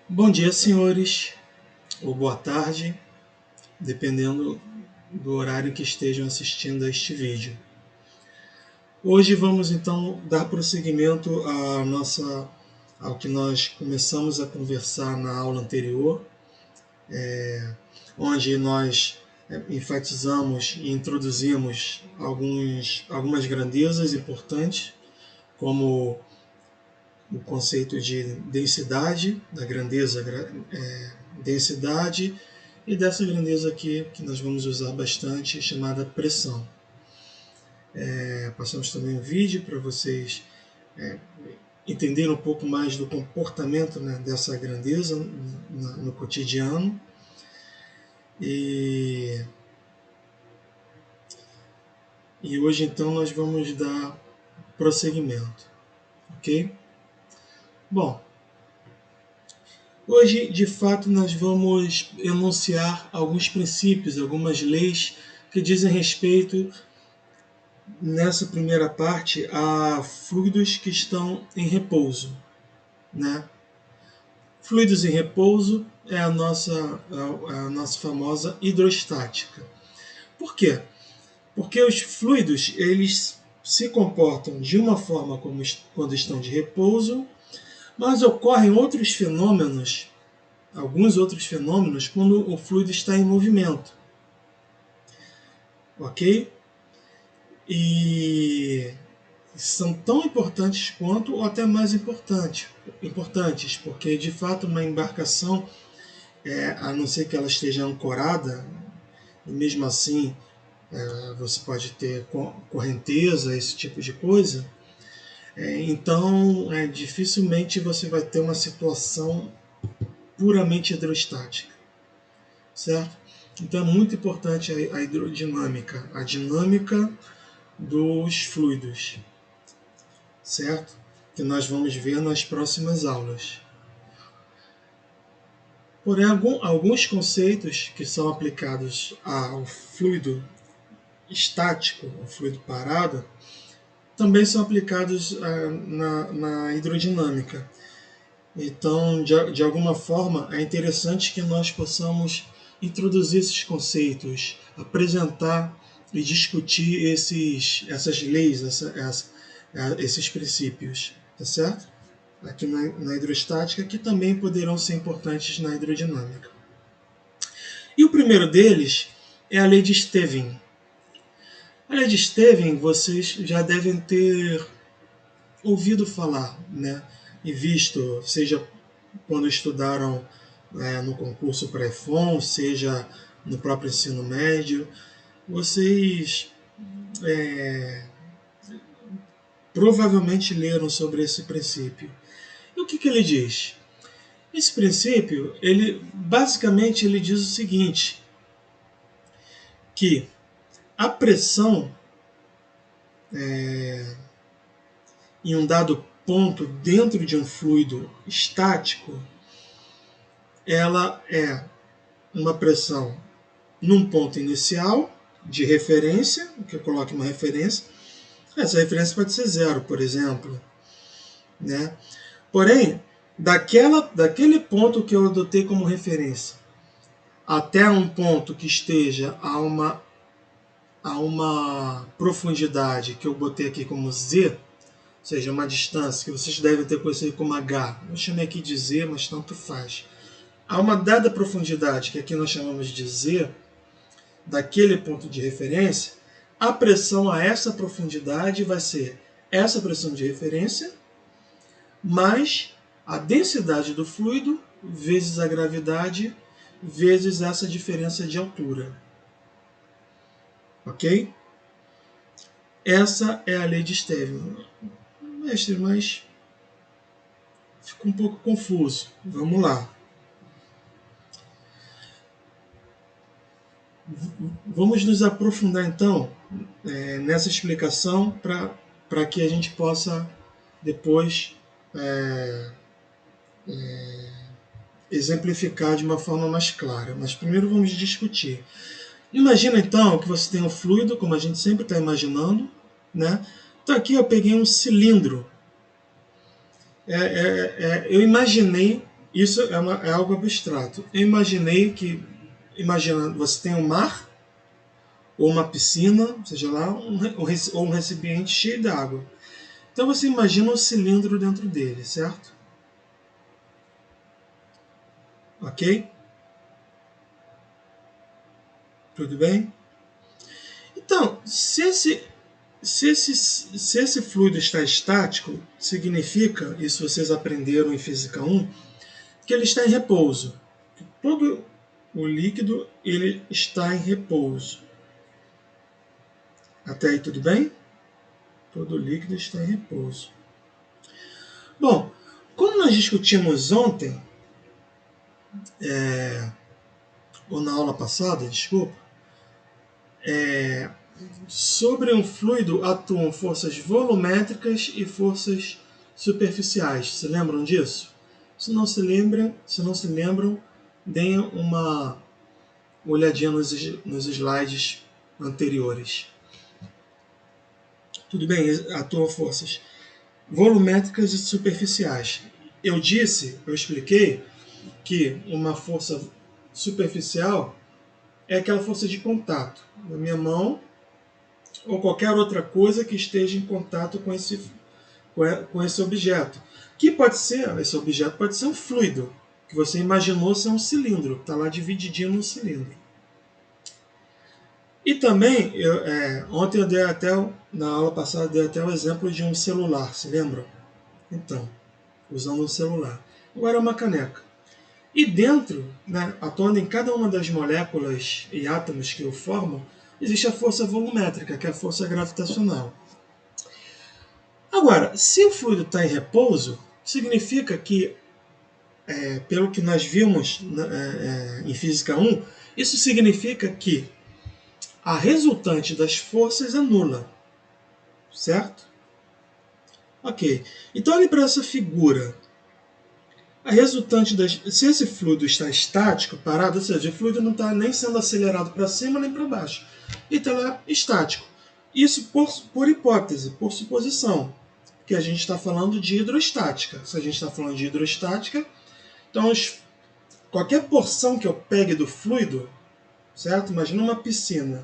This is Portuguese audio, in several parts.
Bom dia, senhores, ou boa tarde, dependendo do horário que estejam assistindo a este vídeo. Hoje vamos então dar prosseguimento ao que nós começamos a conversar na aula anterior, onde nós enfatizamos e introduzimos algumas grandezas importantes, como o conceito de densidade, da grandeza, densidade, e dessa grandeza aqui que nós vamos usar bastante, chamada pressão. Passamos também um vídeo para vocês entenderem um pouco mais do comportamento, né, dessa grandeza no cotidiano. E hoje então nós vamos dar prosseguimento, ok? Bom, hoje de fato nós vamos enunciar alguns princípios, algumas leis que dizem respeito, nessa primeira parte, a fluidos que estão em repouso, né? Fluidos em repouso é a nossa famosa hidrostática. Por quê? Porque os fluidos eles se comportam de uma forma quando estão de repouso, mas ocorrem outros fenômenos, alguns outros fenômenos, quando o fluido está em movimento. Ok? E são tão importantes quanto, ou até mais importantes, porque de fato uma embarcação, a não ser que ela esteja ancorada, e mesmo assim você pode ter correnteza, esse tipo de coisa, então dificilmente você vai ter uma situação puramente hidrostática, certo? Então é muito importante a hidrodinâmica, a dinâmica dos fluidos, certo? Que nós vamos ver nas próximas aulas. Porém, alguns conceitos que são aplicados ao fluido estático, ao fluido parado, também são aplicados na hidrodinâmica. Então, de alguma forma, é interessante que nós possamos introduzir esses conceitos, apresentar e discutir essas leis, esses princípios, tá certo? Aqui na hidrostática, que também poderão ser importantes na hidrodinâmica. E o primeiro deles é a lei de Stevin. A lei de Stevin vocês já devem ter ouvido falar, né? E visto, seja quando estudaram no concurso pré-FON, seja no próprio ensino médio, vocês provavelmente leram sobre esse princípio. E o que ele diz? Esse princípio, basicamente ele diz o seguinte, que a pressão em um dado ponto dentro de um fluido estático, ela é uma pressão num ponto inicial de referência, que eu coloque uma referência. Essa referência pode ser zero, por exemplo, né? Porém, daquele ponto que eu adotei como referência até um ponto que esteja a uma profundidade que eu botei aqui como Z, ou seja, uma distância que vocês devem ter conhecido como H. Eu chamei aqui de Z, mas tanto faz. A uma dada profundidade, que aqui nós chamamos de Z, daquele ponto de referência, a pressão a essa profundidade vai ser essa pressão de referência mais a densidade do fluido vezes a gravidade vezes essa diferença de altura. Ok? Essa é a lei de Stevin. Mestre, mas ficou um pouco confuso. Vamos lá. Vamos nos aprofundar então nessa explicação para que a gente possa depois exemplificar de uma forma mais clara. Mas primeiro vamos discutir. Imagina então que você tem um fluido, como a gente sempre está imaginando, né? Então aqui eu peguei um cilindro. Eu imaginei isso é algo abstrato. Eu imaginei que, imagina, você tem um mar, ou uma piscina, seja lá, ou um recipiente cheio de água. Então você imagina um cilindro dentro dele, certo? Ok? Tudo bem? Então, se esse fluido está estático, significa, isso vocês aprenderam em Física 1, que ele está em repouso. Todo o líquido ele está em repouso. Até aí tudo bem? Todo líquido está em repouso. Bom, como nós discutimos ontem, ou na aula passada, desculpa, sobre um fluido atuam forças volumétricas e forças superficiais. Se lembram disso? Se não se lembram, deem uma olhadinha nos slides anteriores. Tudo bem, atuam forças volumétricas e superficiais. Eu expliquei que uma força superficial é aquela força de contato da minha mão ou qualquer outra coisa que esteja em contato com esse objeto. Que pode ser, esse objeto pode ser um fluido, que você imaginou ser um cilindro, está lá divididinho no cilindro. E também, ontem eu dei até, na aula passada, dei até o exemplo de um celular, se lembram? Então, usando um celular. Agora é uma caneca. E dentro, atuando em cada uma das moléculas e átomos que o formam, existe a força volumétrica, que é a força gravitacional. Agora, se o fluido está em repouso, significa que, pelo que nós vimos em Física 1, isso significa que a resultante das forças é nula. Certo? Ok. Então, olhe para essa figura. A resultante se esse fluido está estático, parado, ou seja, o fluido não está nem sendo acelerado para cima nem para baixo. Ele está lá estático. Isso por hipótese, por suposição, que a gente está falando de hidrostática. Se a gente está falando de hidrostática, então qualquer porção que eu pegue do fluido, certo? Imagina uma piscina.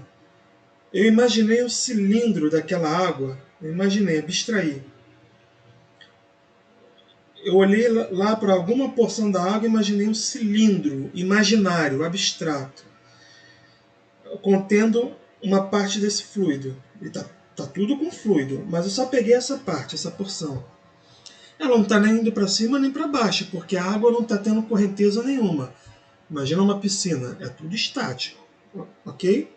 Eu imaginei o cilindro daquela água, abstraí. Eu olhei lá para alguma porção da água e imaginei um cilindro imaginário, abstrato, contendo uma parte desse fluido. E tá tudo com fluido, mas eu só peguei essa parte, essa porção. Ela não está nem indo para cima nem para baixo, porque a água não está tendo correnteza nenhuma. Imagina uma piscina, é tudo estático. Ok?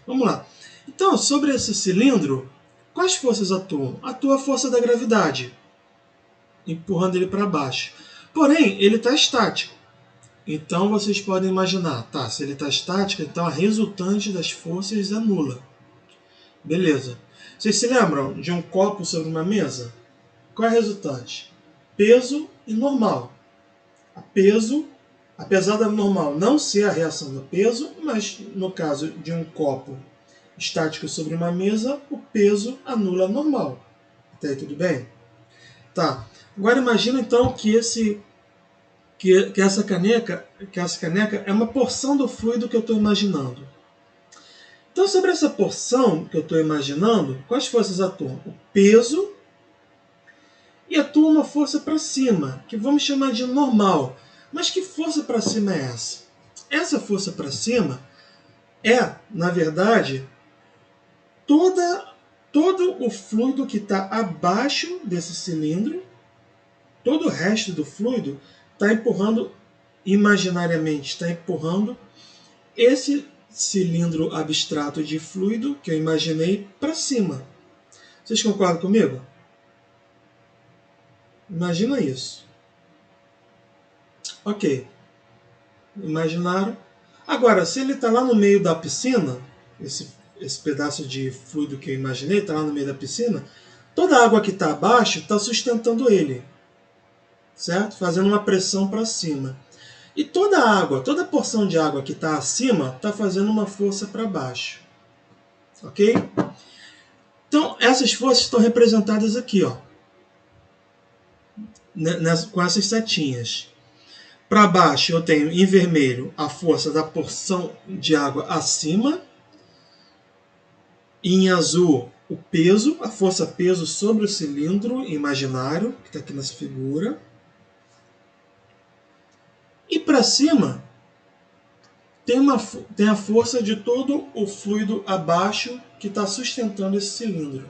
Vamos lá. Então, sobre esse cilindro, quais forças atuam? Atua a força da gravidade, empurrando ele para baixo. Porém, ele está estático. Então vocês podem imaginar, se ele está estático, então a resultante das forças é nula. Beleza. Vocês se lembram de um copo sobre uma mesa? Qual é a resultante? Peso e normal. A peso, apesar da normal não ser a reação do peso, mas no caso de um copo estático sobre uma mesa, o peso anula a normal. Até aí tudo bem? Tá. Agora imagina então que essa caneca é uma porção do fluido que eu estou imaginando. Então, sobre essa porção que eu estou imaginando, quais forças atuam? O peso e atua uma força para cima, que vamos chamar de normal. Mas que força para cima é essa? Essa força para cima é, na verdade, todo o fluido que está abaixo desse cilindro, todo o resto do fluido está empurrando, imaginariamente, está empurrando esse cilindro abstrato de fluido que eu imaginei para cima. Vocês concordam comigo? Imagina isso. Ok. Imaginaram? Agora, se ele está lá no meio da piscina, esse pedaço de fluido que eu imaginei está lá no meio da piscina, toda a água que está abaixo está sustentando ele, certo? Fazendo uma pressão para cima. E toda a água, toda a porção de água que está acima está fazendo uma força para baixo. Ok? Então, essas forças estão representadas aqui. Ó. com essas setinhas. Para baixo eu tenho em vermelho a força da porção de água acima, e em azul o peso, a força peso sobre o cilindro imaginário, que está aqui nessa figura. E para cima tem a força de todo o fluido abaixo que está sustentando esse cilindro.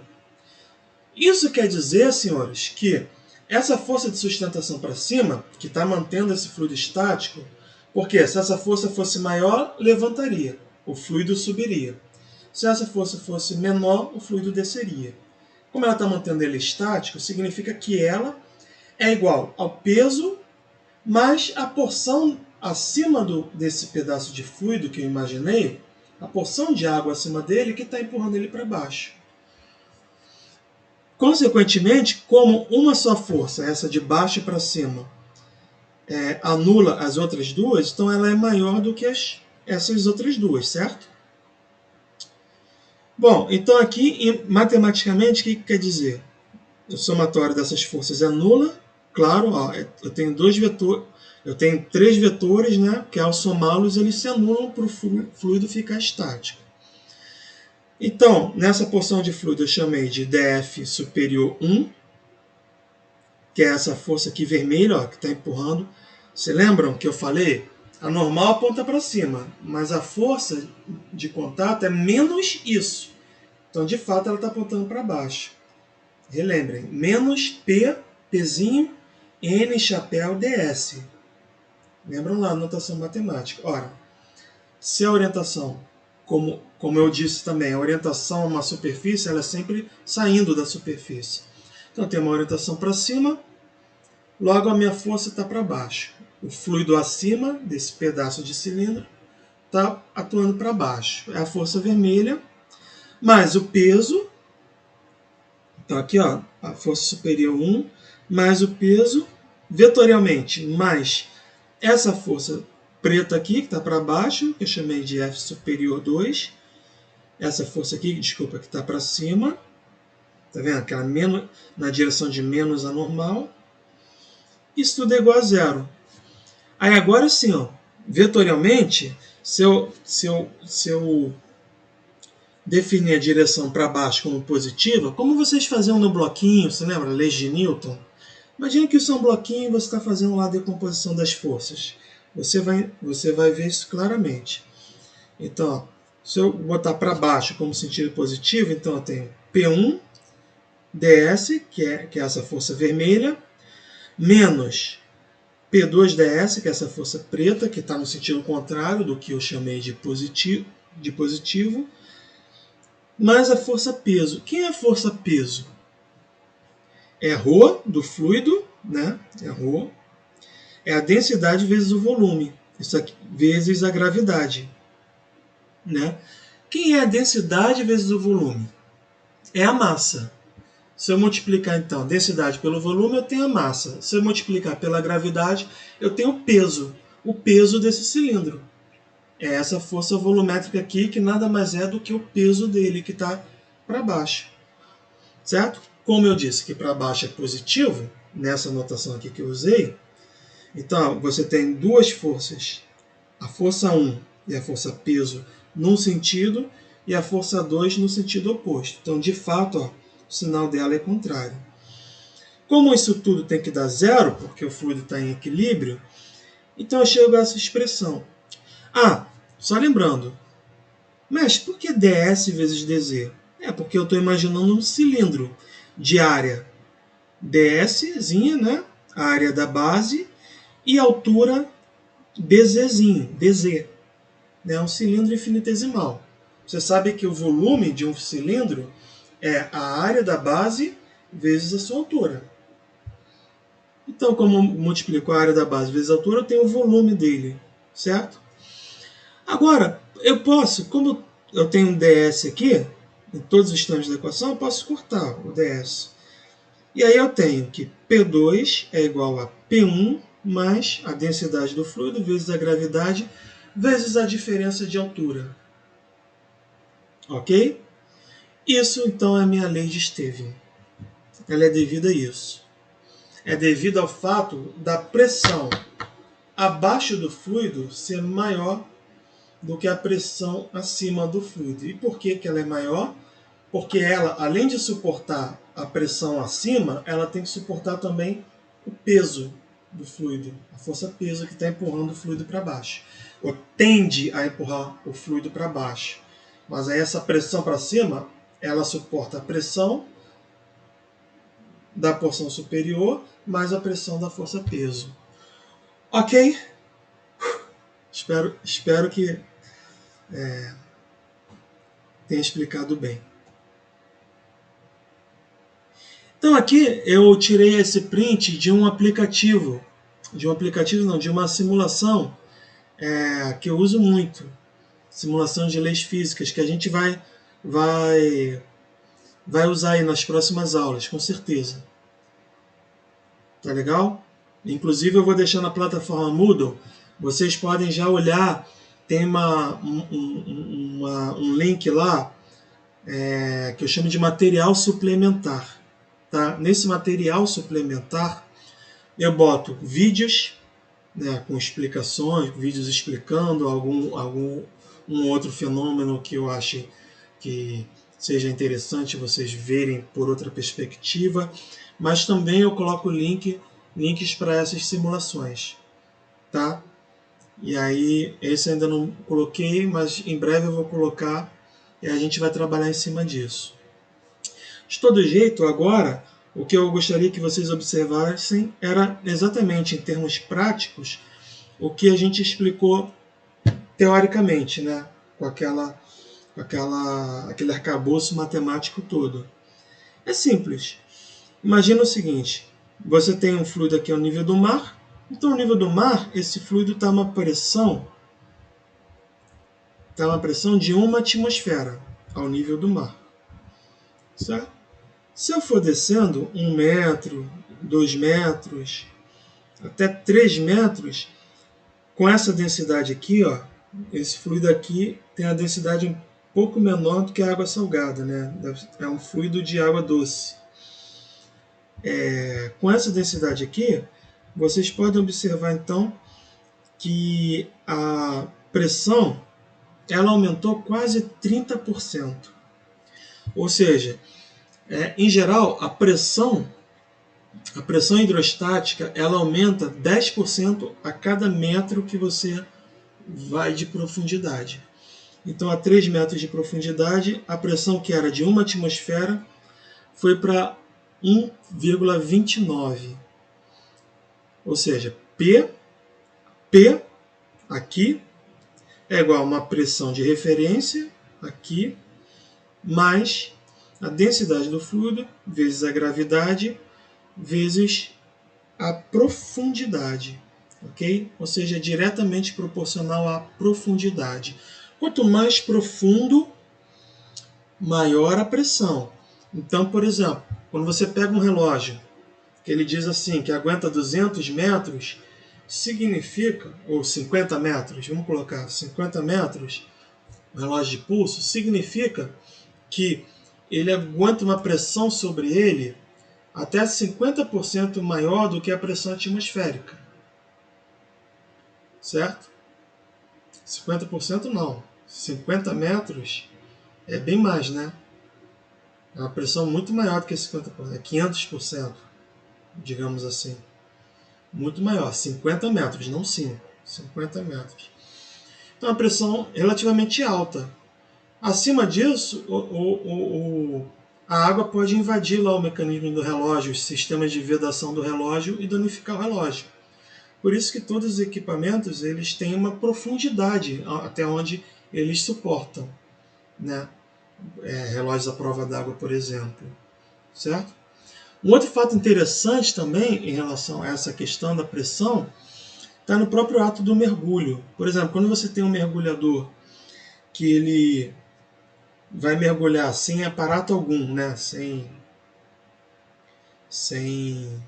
Isso quer dizer, senhores, que essa força de sustentação para cima, que está mantendo esse fluido estático, porque se essa força fosse maior, levantaria, o fluido subiria. Se essa força fosse menor, o fluido desceria. Como ela está mantendo ele estático, significa que ela é igual ao peso mais a porção acima desse pedaço de fluido que eu imaginei, a porção de água acima dele que está empurrando ele para baixo. Consequentemente, como uma só força, essa de baixo para cima, anula as outras duas, então ela é maior do que essas outras duas, certo? Bom, então aqui, matematicamente, o que quer dizer? O somatório dessas forças é nula. Claro, ó, eu tenho três vetores, né, que ao somá-los eles se anulam para o fluido ficar estático. Então, nessa porção de fluido eu chamei de dF superior 1, que é essa força aqui vermelha, ó, que está empurrando. Vocês lembram que eu falei? A normal aponta para cima, mas a força de contato é menos isso. Então, de fato, ela está apontando para baixo. Relembrem, menos P, Pzinho, N, chapéu, ds. Lembram lá a notação matemática. Ora, se a orientação, como eu disse também, a orientação a uma superfície, ela é sempre saindo da superfície. Então, tem uma orientação para cima, logo a minha força está para baixo. O fluido acima desse pedaço de cilindro está atuando para baixo. É a força vermelha, mais o peso. Então, aqui, ó, a força superior 1, mais o peso, vetorialmente, mais essa força preta aqui, que está para baixo, que eu chamei de F superior 2. Essa força aqui, desculpa, que está para cima. Está vendo? Aquela na direção de menos a normal. Isso tudo é igual a zero. Aí agora sim, ó, vetorialmente, se eu definir a direção para baixo como positiva, como vocês faziam no bloquinho, você lembra? Leis de Newton? Imagina que isso é um bloquinho e você está fazendo lá a decomposição das forças. Você vai ver isso claramente. Então, ó, se eu botar para baixo como sentido positivo, então eu tenho P1 ds, que é essa força vermelha, menos P2 ds, que é essa força preta, que está no sentido contrário do que eu chamei de positivo, mais a força peso. Quem é a força peso? É ρ do fluido, né? É ρ. É a densidade vezes o volume, isso aqui, vezes a gravidade, né? Quem é a densidade vezes o volume? É a massa. Se eu multiplicar, então, a densidade pelo volume, eu tenho a massa. Se eu multiplicar pela gravidade, eu tenho o peso desse cilindro. É essa força volumétrica aqui, que nada mais é do que o peso dele, que está para baixo. Certo? Como eu disse que para baixo é positivo, nessa notação aqui que eu usei, então você tem duas forças, a força 1 e a força peso num sentido e a força 2 no sentido oposto. Então, de fato, ó, o sinal dela é contrário. Como isso tudo tem que dar zero, porque o fluido está em equilíbrio, então eu chego a essa expressão. Ah, só lembrando, mas por que ds vezes dz? É porque eu estou imaginando um cilindro de área ds, né? A área da base, e altura dz, né? Um cilindro infinitesimal. Você sabe que o volume de um cilindro é a área da base vezes a sua altura. Então, como eu multiplico a área da base vezes a altura, eu tenho o volume dele, certo? Agora, eu posso, como eu tenho um ds aqui, em todos os extremos da equação, eu posso cortar o ds. E aí eu tenho que P2 é igual a P1 mais a densidade do fluido vezes a gravidade vezes a diferença de altura. Ok? Isso, então, é a minha lei de Stevin. Ela é devida a isso. é devido ao fato da pressão abaixo do fluido ser maior do que a pressão acima do fluido. E por que ela é maior? Porque ela, além de suportar a pressão acima, ela tem que suportar também o peso do fluido, a força-peso que está empurrando o fluido para baixo, ou tende a empurrar o fluido para baixo. Mas aí essa pressão para cima, ela suporta a pressão da porção superior mais a pressão da força-peso. Ok? Espero que tenha explicado bem. Então aqui eu tirei esse print de um aplicativo, de uma simulação que eu uso muito, simulação de leis físicas, que a gente vai usar aí nas próximas aulas, com certeza. Tá legal? Inclusive eu vou deixar na plataforma Moodle, vocês podem já olhar, tem um link lá que eu chamo de material suplementar. Tá? Nesse material suplementar eu boto vídeos, né, com explicações, vídeos explicando um outro fenômeno que eu ache que seja interessante vocês verem por outra perspectiva, mas também eu coloco links para essas simulações, tá? E aí, esse ainda não coloquei, mas em breve eu vou colocar e a gente vai trabalhar em cima disso. De todo jeito, agora, o que eu gostaria que vocês observassem era exatamente em termos práticos o que a gente explicou teoricamente, né? Com aquele arcabouço matemático todo. É simples. Imagina o seguinte, você tem um fluido aqui ao nível do mar, então ao nível do mar, esse fluido está uma pressão de 1 atmosfera ao nível do mar. Certo? Se eu for descendo 1 metro, 2 metros, até 3 metros, com essa densidade aqui, ó, esse fluido aqui tem a densidade um pouco menor do que a água salgada, né? É um fluido de água doce. Com essa densidade aqui, vocês podem observar então que a pressão ela aumentou quase 30%. Ou seja, em geral, a pressão hidrostática ela aumenta 10% a cada metro que você vai de profundidade. Então, a 3 metros de profundidade, a pressão que era de 1 atmosfera foi para 1,29. Ou seja, P aqui é igual a uma pressão de referência aqui, mais a densidade do fluido, vezes a gravidade, vezes a profundidade. Okay? Ou seja, é diretamente proporcional à profundidade. Quanto mais profundo, maior a pressão. Então, por exemplo, quando você pega um relógio, que ele diz assim, que aguenta 200 metros, significa, ou 50 metros, vamos colocar 50 metros, um relógio de pulso, significa que ele aguenta uma pressão sobre ele até 50% maior do que a pressão atmosférica. Certo? 50% não. 50 metros é bem mais, né? É uma pressão muito maior do que 50%. É 500%, digamos assim. Muito maior. 50 metros, não 5. 50 metros. Então, é uma pressão relativamente alta. Acima disso, a água pode invadir lá o mecanismo do relógio, os sistemas de vedação do relógio e danificar o relógio. Por isso que todos os equipamentos eles têm uma profundidade até onde eles suportam, né? Relógios à prova d'água, por exemplo. Certo? Um outro fato interessante também em relação a essa questão da pressão está no próprio ato do mergulho. Por exemplo, quando você tem um mergulhador que ele vai mergulhar sem aparato algum, né? sem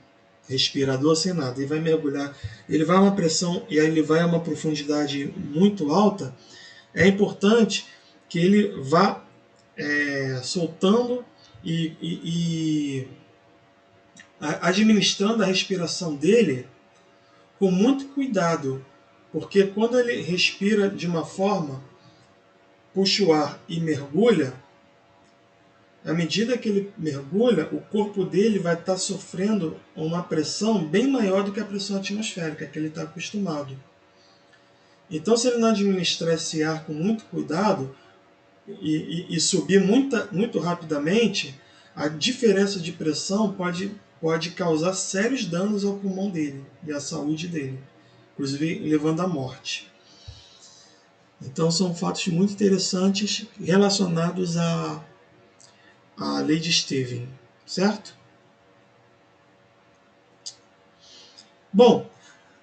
respirador, sem nada, ele vai mergulhar, ele vai a uma pressão e aí ele vai a uma profundidade muito alta, é importante que ele vá soltando e administrando a respiração dele com muito cuidado, porque quando ele respira de uma forma, puxa o ar e mergulha, à medida que ele mergulha, o corpo dele vai estar sofrendo uma pressão bem maior do que a pressão atmosférica que ele está acostumado. Então, se ele não administrar esse ar com muito cuidado e subir muito rapidamente, a diferença de pressão pode causar sérios danos ao pulmão dele e à saúde dele, inclusive levando à morte. Então, são fatos muito interessantes relacionados à lei de Stevens, certo? Bom,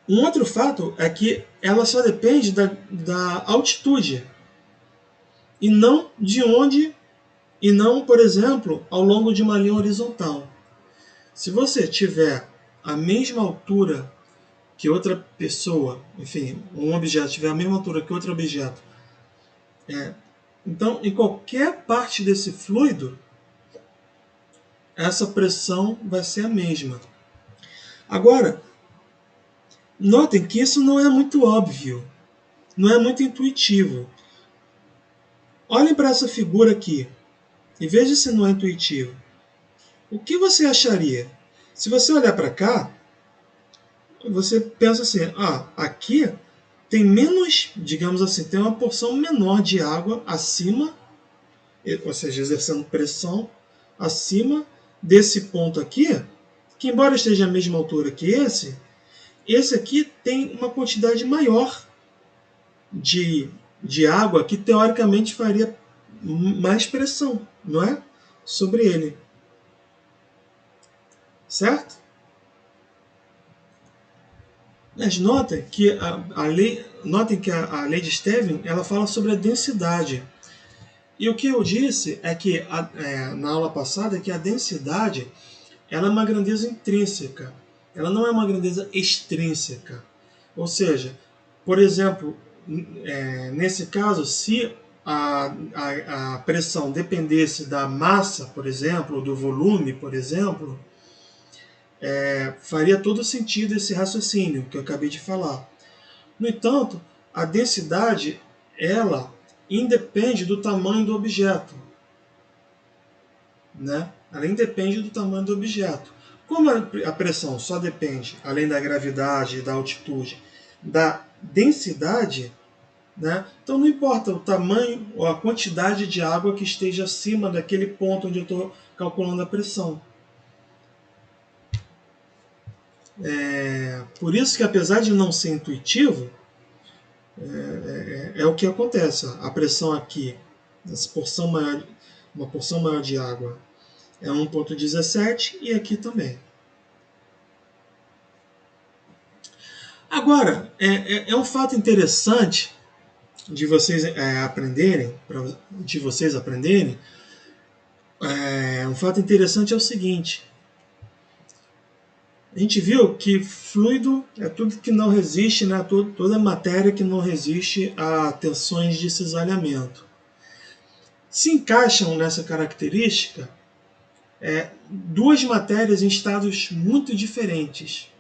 um outro fato é que ela só depende da altitude e não de onde, e não, por exemplo, ao longo de uma linha horizontal. Se você tiver a mesma altura que outra pessoa, enfim, um objeto tiver a mesma altura que outro objeto, então em qualquer parte desse fluido, essa pressão vai ser a mesma. Agora, notem que isso não é muito óbvio, não é muito intuitivo. Olhem para essa figura aqui e vejam se não é intuitivo. O que você acharia? Se você olhar para cá, você pensa assim, aqui tem menos, digamos assim, tem uma porção menor de água acima, ou seja, exercendo pressão acima desse ponto aqui, que embora esteja à mesma altura que esse aqui tem uma quantidade maior de água que teoricamente faria mais pressão, não é? Sobre ele. Certo? Mas notem que a lei de Stevens ela fala sobre a densidade. E o que eu disse é que na aula passada é que a densidade ela é uma grandeza intrínseca. Ela não é uma grandeza extrínseca. Ou seja, por exemplo, nesse caso, se a pressão dependesse da massa, por exemplo, ou do volume, por exemplo, faria todo sentido esse raciocínio que eu acabei de falar. No entanto, a densidade, ela independe do tamanho do objeto. Né? Ela independe do tamanho do objeto. Como a pressão só depende, além da gravidade e da altitude, da densidade, né? Então não importa o tamanho ou a quantidade de água que esteja acima daquele ponto onde eu estou calculando a pressão. Por isso que, apesar de não ser intuitivo, é o que acontece. A pressão aqui, essa porção maior, uma porção maior de água é 1,17 e aqui também. Agora, é um fato interessante de vocês aprenderem, um fato interessante é o seguinte. A gente viu que fluido é tudo que não resiste, né? Toda matéria que não resiste a tensões de cisalhamento. Se encaixam nessa característica duas matérias em estados muito diferentes.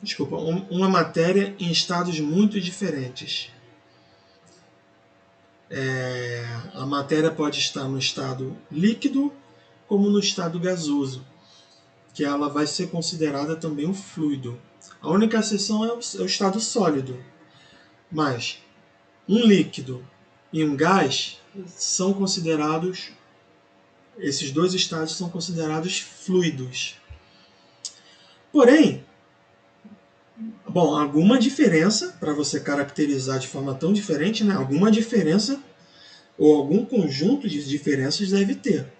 Desculpa, uma matéria em estados muito diferentes. A matéria pode estar no estado líquido como no estado gasoso, que ela vai ser considerada também um fluido. A única exceção é o estado sólido. Mas um líquido e um gás são considerados, esses dois estados são considerados fluidos. Porém, alguma diferença, para você caracterizar de forma tão diferente, né? Alguma diferença ou algum conjunto de diferenças deve ter.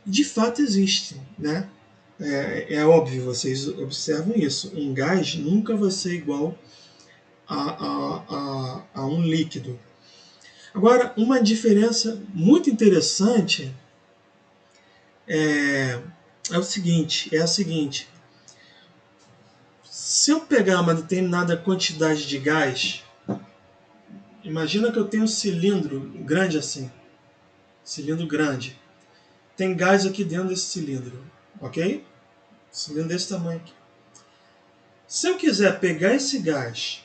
De fato existe, né? É óbvio, vocês observam isso. Um gás nunca vai ser igual a um líquido. Agora, uma diferença muito interessante é a seguinte. Se eu pegar uma determinada quantidade de gás, imagina que eu tenho um cilindro grande assim. Cilindro grande. Tem gás aqui dentro desse cilindro. ok? Cilindro desse tamanho aqui. Se eu quiser pegar esse gás,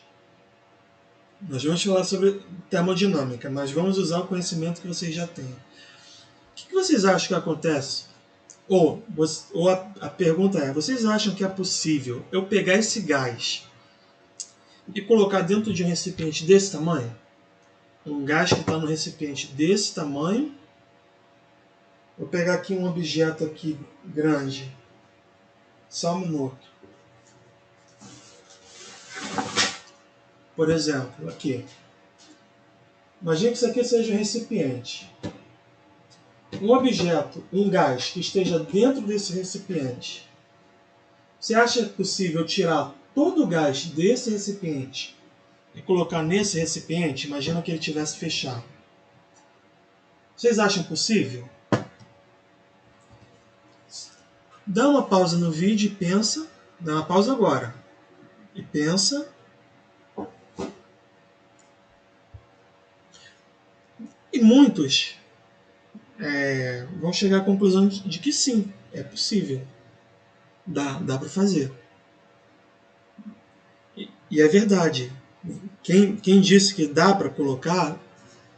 nós vamos falar sobre termodinâmica, mas vamos usar o conhecimento que vocês já têm. O que vocês acham que acontece? Ou a pergunta é, vocês acham que é possível eu pegar esse gás e colocar dentro de um recipiente desse tamanho? Um gás que está no recipiente desse tamanho. Vou pegar aqui um objeto aqui grande. Só um minuto. Por exemplo, aqui. Imagine que isso aqui seja um recipiente. Um objeto, um gás que esteja dentro desse recipiente. Você acha possível tirar todo o gás desse recipiente e colocar nesse recipiente? Imagina que ele tivesse fechado. Vocês acham possível? Dá uma pausa no vídeo e pensa. Dá uma pausa agora. E pensa. E muitos vão chegar à conclusão de que sim, é possível. Dá para fazer. E é verdade. Quem disse que dá para colocar,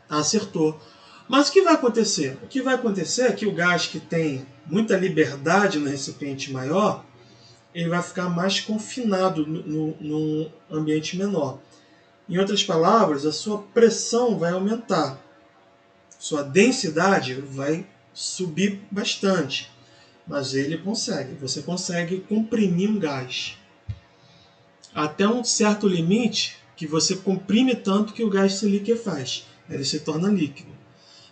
acertou. Mas o que vai acontecer? O que vai acontecer é que o gás que tem muita liberdade no recipiente maior, ele vai ficar mais confinado num ambiente menor. Em outras palavras, a sua pressão vai aumentar. Sua densidade vai subir bastante. Mas ele consegue. Você consegue comprimir um gás. Até um certo limite que você comprime tanto que o gás se liquefaz. Ele se torna líquido.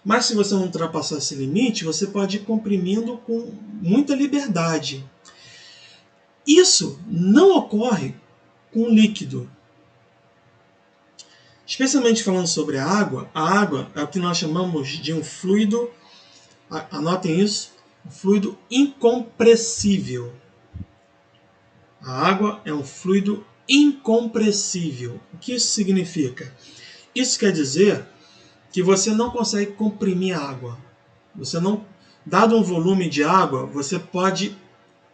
Mas se você não ultrapassar esse limite, você pode ir comprimindo com muita liberdade. Isso não ocorre com líquido. Especialmente falando sobre a água é o que nós chamamos de um fluido, anotem isso, um fluido incompressível. A água é um fluido incompressível. O que isso significa? Isso quer dizer que você não consegue comprimir a água. Você não, dado um volume de água, você pode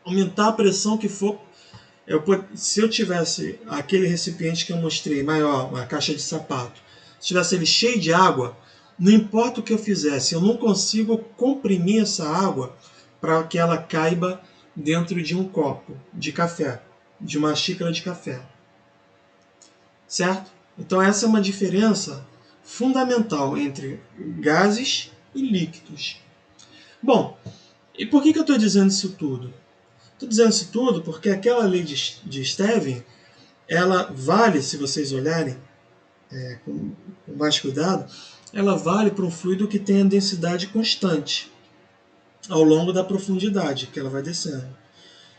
aumentar a pressão que for. Se eu tivesse aquele recipiente que eu mostrei, maior, uma caixa de sapato, se tivesse ele cheio de água, não importa o que eu fizesse, eu não consigo comprimir essa água para que ela caiba dentro de um copo de café, de uma xícara de café. Certo? Então essa é uma diferença fundamental entre gases e líquidos. Bom, e por que eu estou dizendo isso tudo? Estou dizendo isso tudo porque aquela lei de Stevin, ela vale, se vocês olharem com mais cuidado, ela vale para um fluido que tem a densidade constante ao longo da profundidade que ela vai descendo.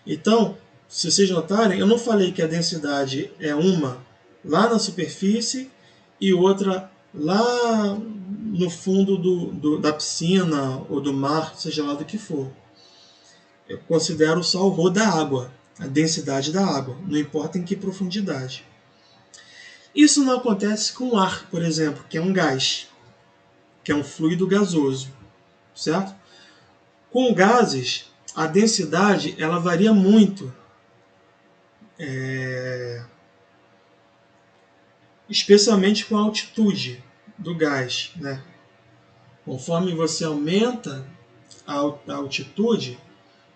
Então, se vocês notarem, eu não falei que a densidade é uma lá na superfície e outra lá no fundo da piscina ou do mar, seja lá do que for. Eu considero só o rho da água, a densidade da água, não importa em que profundidade. Isso não acontece com o ar, por exemplo, que é um gás, que é um fluido gasoso, certo? Com gases, a densidade ela varia muito, especialmente com a altitude do gás, né? Conforme você aumenta a altitude,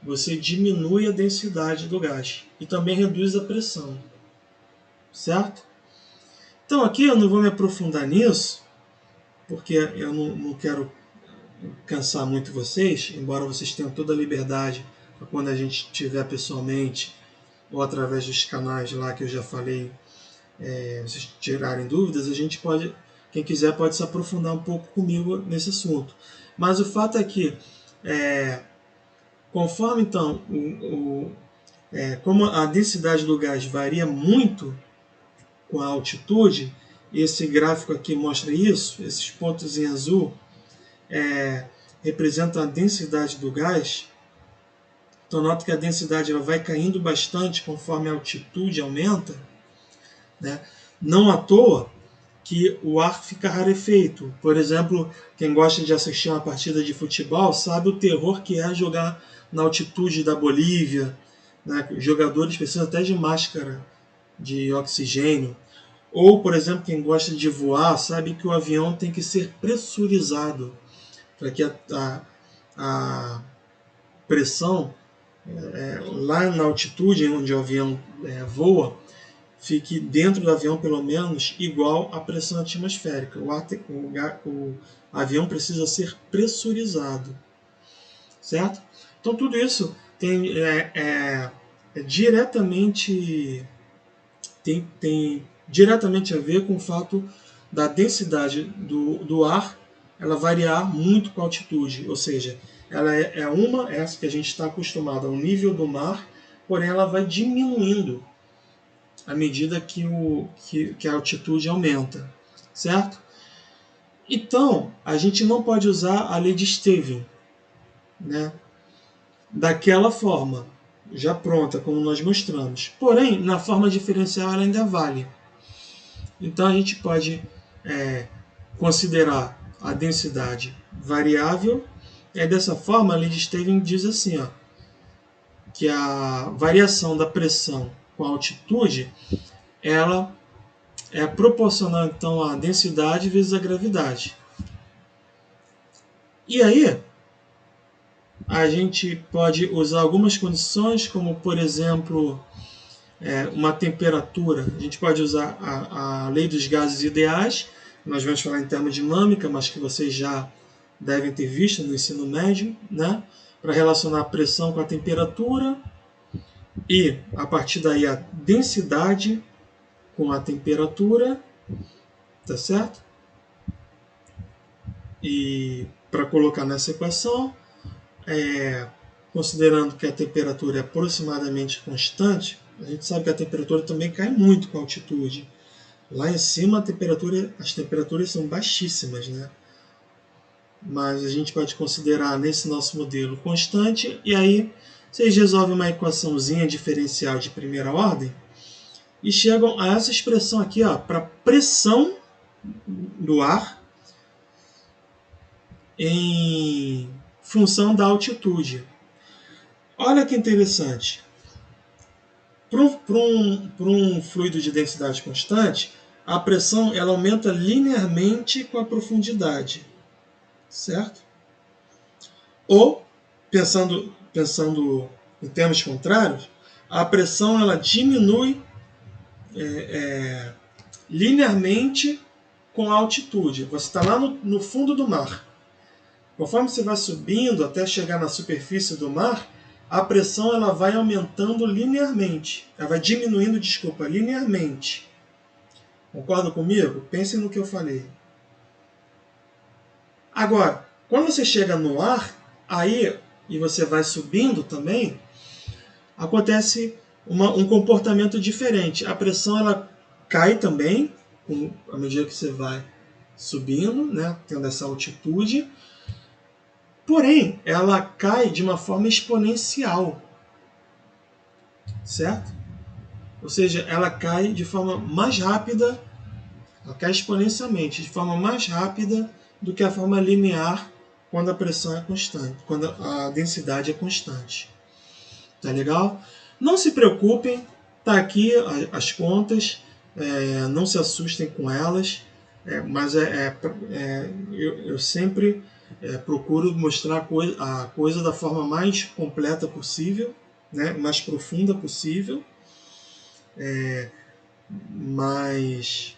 você diminui a densidade do gás e também reduz a pressão, certo? Então aqui eu não vou me aprofundar nisso, porque eu não quero cansar muito vocês, embora vocês tenham toda a liberdade para quando a gente estiver pessoalmente ou através dos canais lá que eu já falei, vocês tirarem dúvidas, a gente pode, quem quiser pode se aprofundar um pouco comigo nesse assunto. Mas o fato é que, conforme então, como a densidade do gás varia muito com a altitude, esse gráfico aqui mostra isso, esses pontos em azul representam a densidade do gás. Então nota que a densidade ela vai caindo bastante conforme a altitude aumenta, né? Não à toa que o ar fica rarefeito. Por exemplo, quem gosta de assistir uma partida de futebol sabe o terror que é jogar na altitude da Bolívia, né? Os jogadores precisam até de máscara de oxigênio. Ou, por exemplo, quem gosta de voar sabe que o avião tem que ser pressurizado para que a pressão lá na altitude onde o avião voa fique dentro do avião pelo menos igual à pressão atmosférica. O avião precisa ser pressurizado, certo? Então tudo isso diretamente tem diretamente a ver com o fato da densidade do ar ela variar muito com a altitude, ou seja, ela essa que a gente está acostumado ao nível do mar, porém ela vai diminuindo à medida que a altitude aumenta, certo? Então, a gente não pode usar a lei de Stevin, né, daquela forma, já pronta, como nós mostramos. Porém, na forma diferencial ela ainda vale. Então, a gente pode considerar a densidade variável. Dessa forma, a lei de Stevin diz assim, ó, que a variação da pressão com a altitude ela é proporcional então à densidade vezes a gravidade. E aí, a gente pode usar algumas condições, como por exemplo, uma temperatura. A gente pode usar a lei dos gases ideais, nós vamos falar em termodinâmica, mas que vocês já devem ter visto no ensino médio, né? Para relacionar a pressão com a temperatura e, a partir daí, a densidade com a temperatura, tá certo? E para colocar nessa equação, considerando que a temperatura é aproximadamente constante, a gente sabe que a temperatura também cai muito com a altitude. Lá em cima as temperaturas são baixíssimas, né? Mas a gente pode considerar nesse nosso modelo constante, e aí vocês resolvem uma equaçãozinha diferencial de primeira ordem e chegam a essa expressão aqui, para pressão do ar em função da altitude. Olha que interessante. Para um fluido de densidade constante, a pressão ela aumenta linearmente com a profundidade, certo? Ou, pensando em termos contrários, a pressão ela diminui linearmente com a altitude. Você está lá no fundo do mar. Conforme você vai subindo até chegar na superfície do mar, a pressão ela vai aumentando linearmente. Ela vai diminuindo, linearmente. Concorda comigo? Pense no que eu falei. Agora, quando você chega no ar, aí, e você vai subindo também, acontece um comportamento diferente. A pressão ela cai também, à medida que você vai subindo, né, tendo essa altitude. Porém, ela cai de uma forma exponencial, certo? Ou seja, ela cai de forma mais rápida, ela cai exponencialmente, de forma mais rápida do que a forma linear quando a pressão é constante, quando a densidade é constante. Tá legal? Não se preocupem, tá aqui as contas, não se assustem com elas, mas eu sempre procuro mostrar a coisa da forma mais completa possível, né, mais profunda possível, mas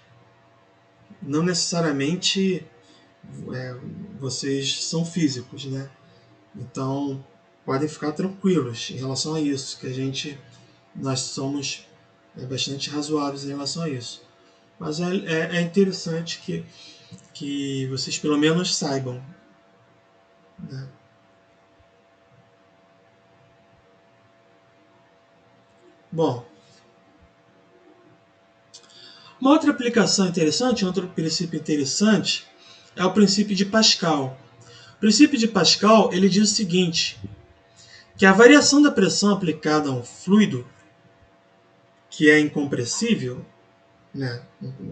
não necessariamente vocês são físicos, né? Então podem ficar tranquilos em relação a isso, que nós somos bastante razoáveis em relação a isso. Mas é interessante que vocês pelo menos saibam, né? Bom, uma outra aplicação interessante, outro princípio interessante, é o princípio de Pascal. O princípio de Pascal ele diz o seguinte, que a variação da pressão aplicada a um fluido que é incompressível, né,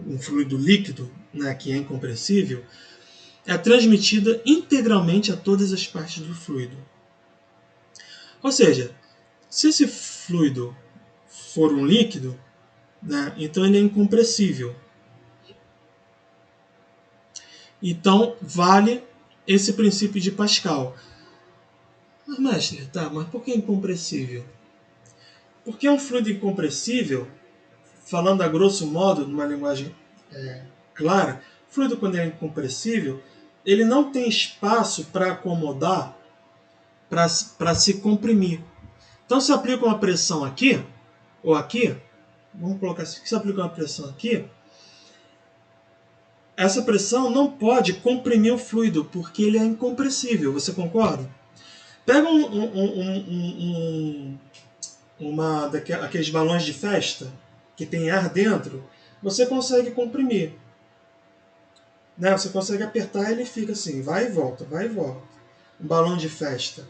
um fluido líquido, né, que é incompressível, é transmitida integralmente a todas as partes do fluido. Ou seja, se esse fluido for um líquido, né, então ele é incompressível. Então vale esse princípio de Pascal. Mas, mestre, tá, mas por que incompressível? Porque um fluido incompressível, falando a grosso modo, numa linguagem clara, fluido quando é incompressível, ele não tem espaço para acomodar, para se comprimir. Então se aplica uma pressão aqui, ou aqui, vamos colocar assim, se aplica uma pressão aqui, essa pressão não pode comprimir o fluido, porque ele é incompressível, você concorda? Pega aqueles balões de festa, que tem ar dentro, você consegue comprimir. Né? Você consegue apertar e ele fica assim, vai e volta, vai e volta. Um balão de festa.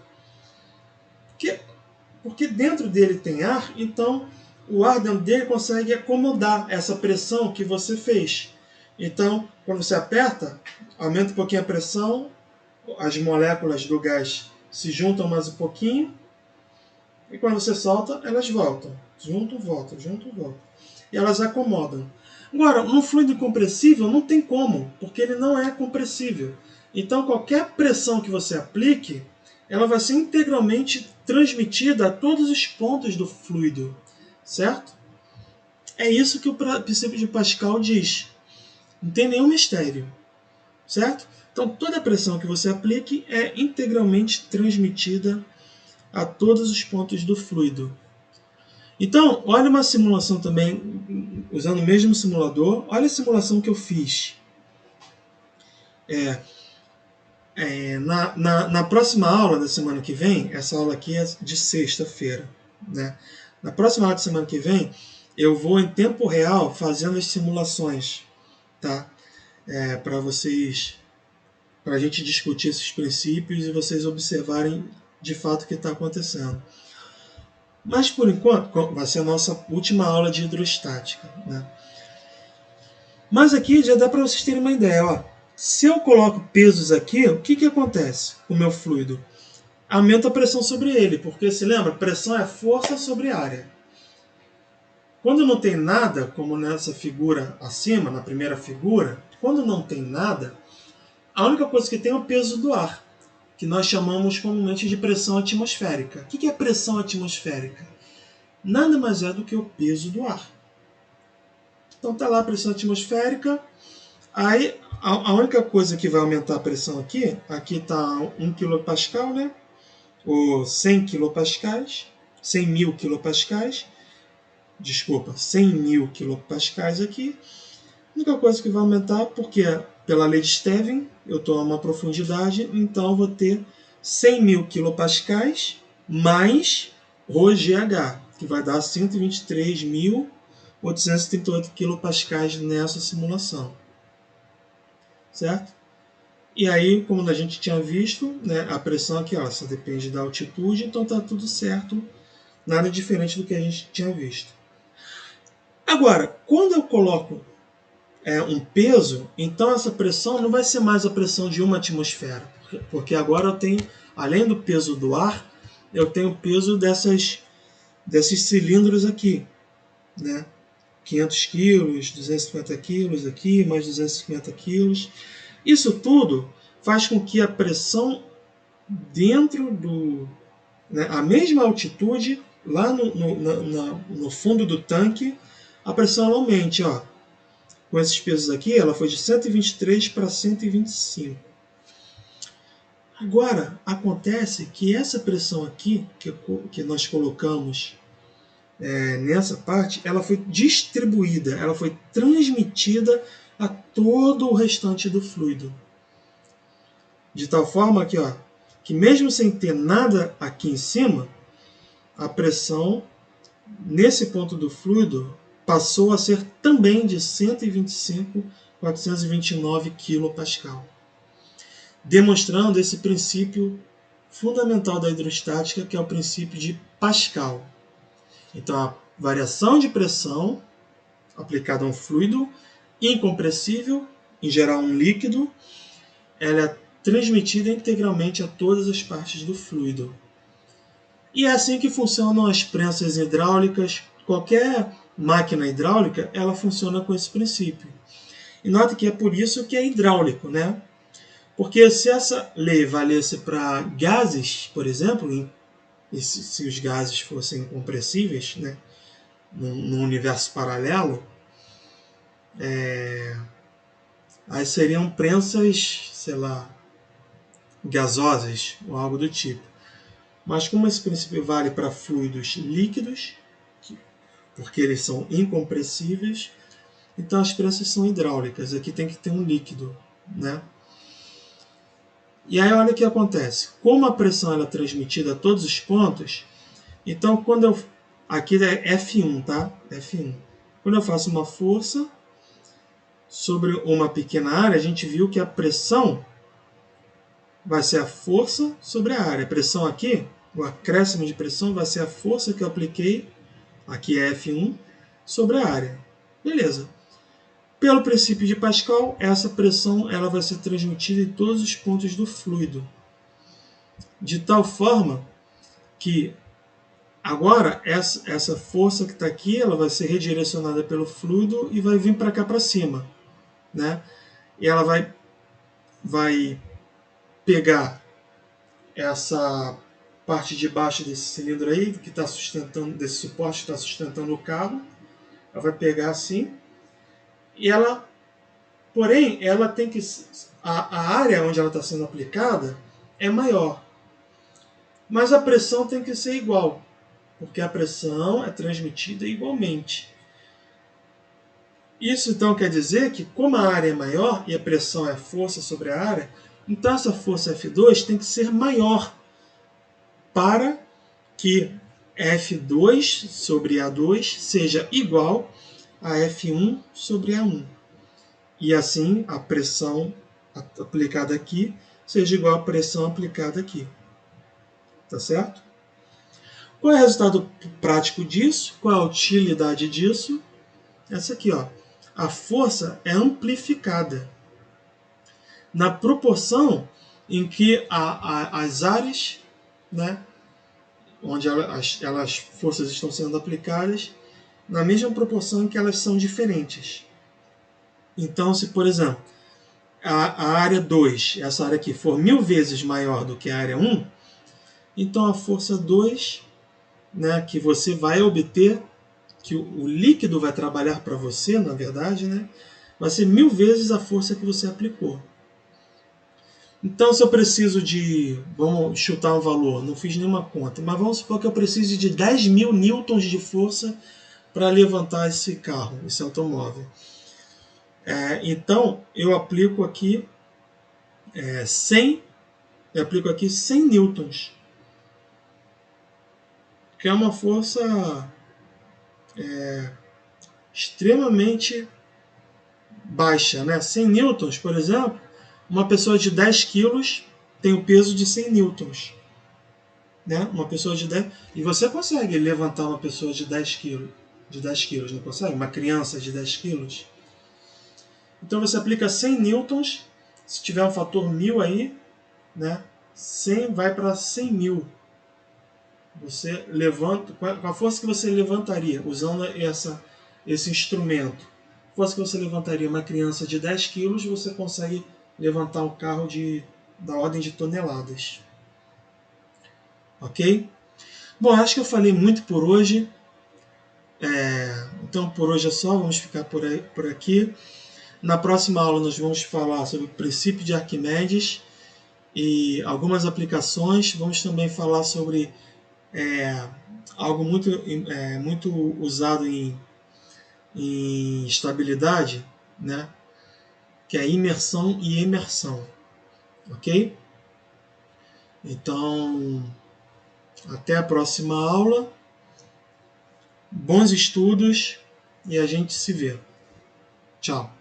Porque dentro dele tem ar, então o ar dentro dele consegue acomodar essa pressão que você fez. Então, quando você aperta, aumenta um pouquinho a pressão, as moléculas do gás se juntam mais um pouquinho, e quando você solta, elas voltam. Junto, volta, junto, volta. E elas acomodam. Agora, no fluido incompressível não tem como, porque ele não é compressível. Então, qualquer pressão que você aplique, ela vai ser integralmente transmitida a todos os pontos do fluido, certo? É isso que o princípio de Pascal diz. Não tem nenhum mistério, certo? Então, toda pressão que você aplique é integralmente transmitida a todos os pontos do fluido. Então, olha uma simulação também, usando o mesmo simulador. Olha a simulação que eu fiz. Na próxima aula da semana que vem, essa aula aqui é de sexta-feira, né? Na próxima aula da semana que vem, eu vou em tempo real fazendo as simulações, tá? Para vocês, para a gente discutir esses princípios e vocês observarem de fato o que está acontecendo. Mas por enquanto, vai ser a nossa última aula de hidrostática, né? Mas aqui já dá para vocês terem uma ideia, ó. Se eu coloco pesos aqui, o que acontece com o meu fluido? Aumenta a pressão sobre ele, porque se lembra, pressão é força sobre área. Quando não tem nada, como nessa figura acima, na primeira figura, quando não tem nada, a única coisa que tem é o peso do ar, que nós chamamos comumente de pressão atmosférica. O que é pressão atmosférica? Nada mais é do que o peso do ar. Então está lá a pressão atmosférica, aí a única coisa que vai aumentar a pressão aqui está 1 kPa, né? Ou 100 kPa, 100.000 kPa, desculpa, 100.000 kPa aqui. A única coisa que vai aumentar, porque pela lei de Stevin, eu estou a uma profundidade, então eu vou ter 100.000 kPa mais ρGH, que vai dar 123.838 kPa nessa simulação. Certo? E aí, como a gente tinha visto, né, a pressão aqui, ó, só depende da altitude, então está tudo certo, nada diferente do que a gente tinha visto. Agora, quando eu coloco um peso, então essa pressão não vai ser mais a pressão de uma atmosfera, porque agora eu tenho, além do peso do ar, eu tenho o peso desses cilindros aqui, né? 500 quilos, 250 quilos aqui, mais 250 quilos. Isso tudo faz com que a pressão dentro do... Né, a mesma altitude, lá no fundo do tanque, a pressão aumente. Ó. Com esses pesos aqui, ela foi de 123 para 125. Agora, acontece que essa pressão aqui, que nós colocamos nessa parte, ela foi distribuída, ela foi transmitida a todo o restante do fluido. De tal forma que, ó, que mesmo sem ter nada aqui em cima, a pressão nesse ponto do fluido passou a ser também de 125.429 kPa, demonstrando esse princípio fundamental da hidrostática, que é o princípio de Pascal. Então, a variação de pressão aplicada a um fluido incompressível, em geral um líquido, ela é transmitida integralmente a todas as partes do fluido. E é assim que funcionam as prensas hidráulicas. Qualquer máquina hidráulica, ela funciona com esse princípio. E note que é por isso que é hidráulico, né? Porque se essa lei valesse para gases, por exemplo, e se os gases fossem incompressíveis, né, num universo paralelo, aí seriam prensas, sei lá, gasosas ou algo do tipo. Mas como esse princípio vale para fluidos líquidos, porque eles são incompressíveis, então as prensas são hidráulicas. Aqui tem que ter um líquido, né? E aí olha o que acontece. Como a pressão ela é transmitida a todos os pontos, então quando eu... Aqui é F1, tá? F1. Quando eu faço uma força sobre uma pequena área, a gente viu que a pressão vai ser a força sobre a área. A pressão aqui, o acréscimo de pressão, vai ser a força que eu apliquei, aqui é F1, sobre a área. Beleza. Pelo princípio de Pascal, essa pressão ela vai ser transmitida em todos os pontos do fluido. De tal forma que agora essa força que está aqui ela vai ser redirecionada pelo fluido e vai vir para cá para cima. Né? E ela vai pegar essa parte de baixo desse cilindro aí, que está sustentando, desse suporte que está sustentando o carro. Ela vai pegar assim. E ela, porém, ela tem que... A área onde ela está sendo aplicada é maior. Mas a pressão tem que ser igual, porque a pressão é transmitida igualmente. Isso então quer dizer que, como a área é maior e a pressão é a força sobre a área, então essa força F2 tem que ser maior para que F2 sobre A2 seja igual a F1 sobre A1. E assim a pressão aplicada aqui seja igual à pressão aplicada aqui. Tá certo? Qual é o resultado prático disso? Qual é a utilidade disso? Essa aqui, ó. A força é amplificada na proporção em que as áreas, né, onde as forças estão sendo aplicadas, na mesma proporção em que elas são diferentes. Então, se, por exemplo, a área 2, essa área aqui, for 1000 vezes maior do que a área 1, então a força 2, né, que você vai obter, que o líquido vai trabalhar para você, na verdade, né, vai ser 1000 vezes a força que você aplicou. Então, se eu preciso de... Vamos chutar um valor, não fiz nenhuma conta, mas vamos supor que eu preciso de 10.000 newtons de força para levantar esse carro, esse automóvel. Então, eu aplico aqui 100 newtons, que é uma força extremamente baixa, né? 100 newtons, por exemplo, uma pessoa de 10 quilos tem o peso de 100 newtons. Né? Uma pessoa de 10... E você consegue levantar uma pessoa de 10 quilos. De 10 quilos, não consegue? Uma criança de 10 quilos. Então você aplica 100 newtons, se tiver um fator 1000 aí, né? 100 vai para 100 mil. Você levanta, com a força que você levantaria usando esse instrumento, a força que você levantaria uma criança de 10 quilos, você consegue levantar um carro da ordem de toneladas. Ok? Bom, acho que eu falei muito por hoje. Então por hoje é só, vamos ficar por aqui. Na próxima aula nós vamos falar sobre o princípio de Arquimedes e algumas aplicações. Vamos também falar sobre algo muito usado em estabilidade, né? Que é imersão e emersão. Ok? Então, até a próxima aula. Bons estudos e a gente se vê. Tchau.